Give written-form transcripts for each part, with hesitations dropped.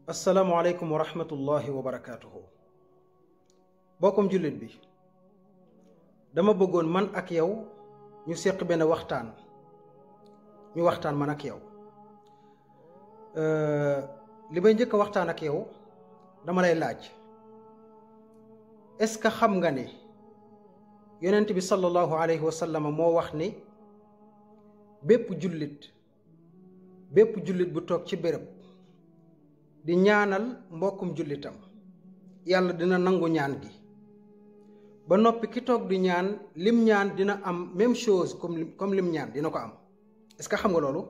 asalaamualeykum wa rahmatullahi wa barakaatuhu. bokkum jullit bi dama bëggoon man ak yow ñu séq benn waxtaan man ak yow. li may njëkk a waxtaan ak yow dama lay laaj, est-ce que xam nga ne yonent bi sallallahu alayhi wa sallam moo wax ni bépp jullit bu toog ci béréb di ñaanal mbokkum jullitam yàlla dina nangu ñaan gi ba noppi ki toog di ñaan lim ñaan dina am même chose comme lim ñaan dina ko am. est-ce que xam nga loolu?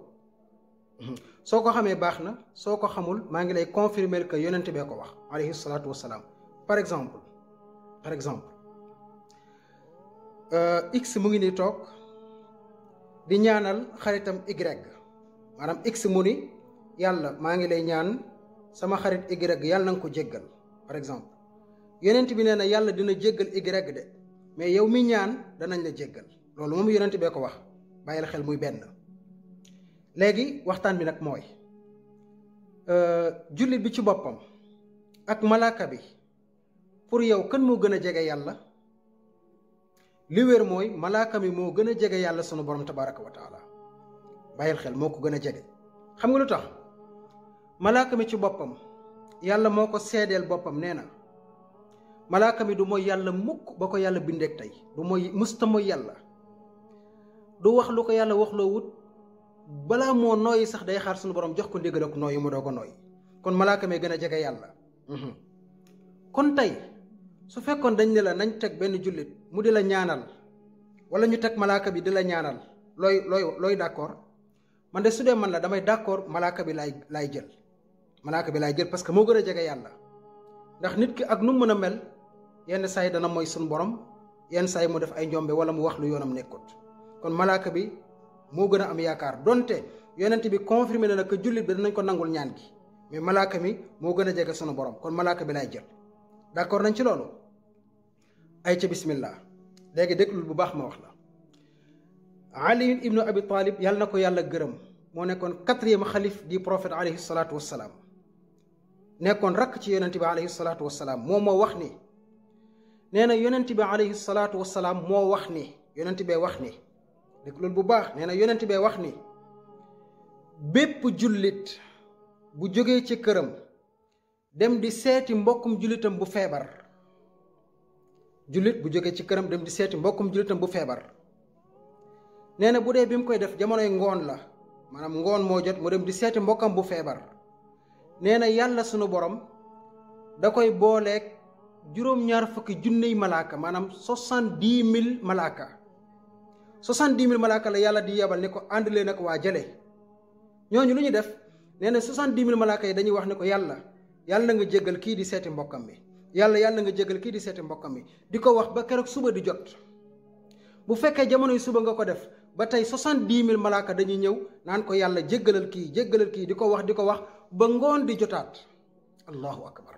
soo ko xamee baax na, soo ko xamul maa ngi lay confirmer que yonent bee ko wax alayhi salaatu wassalaam. par exemple x mu ngi ni toog di ñaanal xaritam y, maanaam x mu ni yàlla maa ngi lay ñaan sama xarit y yàlla na nga ko jéggal. par exemple yonent bi nee na yàlla dina jéggal y de, mais yow mi ñaan danañ la jéggal. loolu moom yonent bee ko wax, bàyyil xel muy benn. léegi waxtaan bi nag mooy jullit bi ci boppam ak malaaka bi, pour yow kan moo gën a jege yàlla? li wér mooy malaaka mi moo gën a jege yàlla sunu borom tabaraka wa taala. bàyyil xel, moo ko gën a jege. xam nga lu tax? malaaka mi ci boppam yàlla moo ko seedeel boppam, nee na malaaka mi du mooy yàlla mukk ba ko yàlla bindeek tey, du mooy musta mooy yàlla, du wax lu ko yàlla wax loo wut, balaa moo nooyi sax day xaar sunu borom jox ko ndigal ak nooyi mu doo ko nooyi. kon malaaka mi gën a jege yàlla. kon tey su fekkoon dañ ne la nañ teg benn jullit mu di la ñaanal, wala ñu teg malaaka bi di la ñaanal, looy d'accord? man de su dee man la damay d'accord malaaka bi laay jël. malaaka bi laay jël parce que moo gën a jege yàlla. ndax nit ki ak nu mu mën a mel yenn saa yi dana mooy suñu borom, yenn saa yi mu def ay njombe wala mu wax lu yoonam nekkut. kon malaaka bi moo gën a am yaakaar, donte yonent bi confirmé na que jullit bi danañ ko nangul ñaan gi, mais malaaka mi moo gën a jege sunu borom, kon malaaka bi laay jël. d'accord nañ ci loolu? ay ca bismillah. léegi déglul bu baax ma wax la. Ali ibnu Abi Talib yàlla na ko yàlla gërëm, moo nekkoon 4e xalif di prophète alayhi salaatu wassalaam, nekkoon rakk ci yonent bi alayhi salaatu wassalaam. moom moo wax ni, nee na yonent bi alayhi salaatu wassalaam moo wax ni, yonent bee wax ni, déglul bu baax, nee na yonent bee wax ni bépp jullit bu jógee ci këram dem di seeti mbokkum jullitam bu feebar, jullit bu jógee ci këram dem di seeti mbokkum jullitam bu feebar, nee na bu dee bi mu koy def jamonoy ngoon la, maanaam ngoon moo jot mu dem di seeti mbokkam bu feebar, nee na yàlla sunu borom da koy booleeg juróom-ñaar fukki junney malaaka, maanaam 70,000 malaaka. 70,000 malaaka la yàlla di yebal ne ko ànd leen ak waa jële. ñooñu lu ñu def? nee na 70,000 malaaka yi dañuy wax ne ko yàlla na nga jéggal kii di seeti mbokkam bi, yàlla na nga jéggal kii di seeti mbokkam bi, di ko wax ba keroog suba di jot. bu fekkee jamono yu suba nga ko def ba tey 70,000 malaaka dañuy ñëw naan ko yàlla jéggalal kii di ko wax ba ngoon di jotaat. allahu akbar.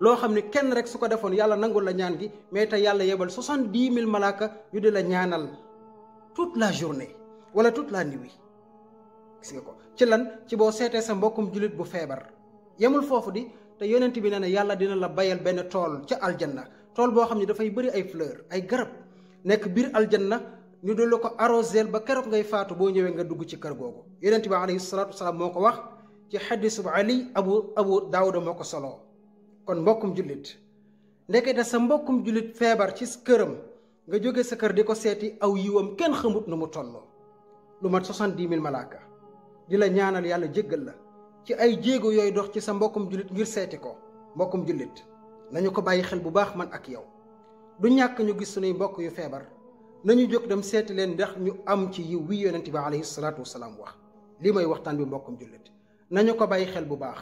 loo xam ne kenn rek su ko defoon yàlla nangul la ñaan gi, mais tey yàlla yebal 70,000 malaaka ñu di la ñaanal toute la journée wala toute la nuit. gis nga ko ci lan? ci boo seetee sa mbokkum jullit bu feebar. yemul foofu di, te yonent bi nee na yàlla dina la bayal benn tool ca aljanna, tool boo xam ne dafay bëri ay fleur, ay garab nekk biir aljanna, ñu dul la ko arroseel ba keroog ngay faatu boo ñëwee nga dugg ci kër googu. yonent bi alayhi salaatu wasalaam moo ko wax ci xadisu bu Ali abu daawuda moo ko soloo. kon mbokkum jullit, ndekete sa mbokkum jullit feebar ci këram nga jóge sa kër di ko seeti, aw yiwam kenn xamut nu mu tolloo. lu mat 70,000 malaaka di la ñaanal yàlla jéggal la ci ay jéego yooyu dox ci sa mbokkum jullit ngir seeti ko. mbokkum jullit nañu ko bàyyi xel bu baax, man ak yow. du ñàkk ñu gis sunuy mbokk yu feebar, nañu jóg dem seeti leen ndax ñu am ci yiw wi yonent bi alayhi salaatu wasalaam wax. lii may waxtaan bi mbokkum jullit, nañu ko bàyyi xel bu baax.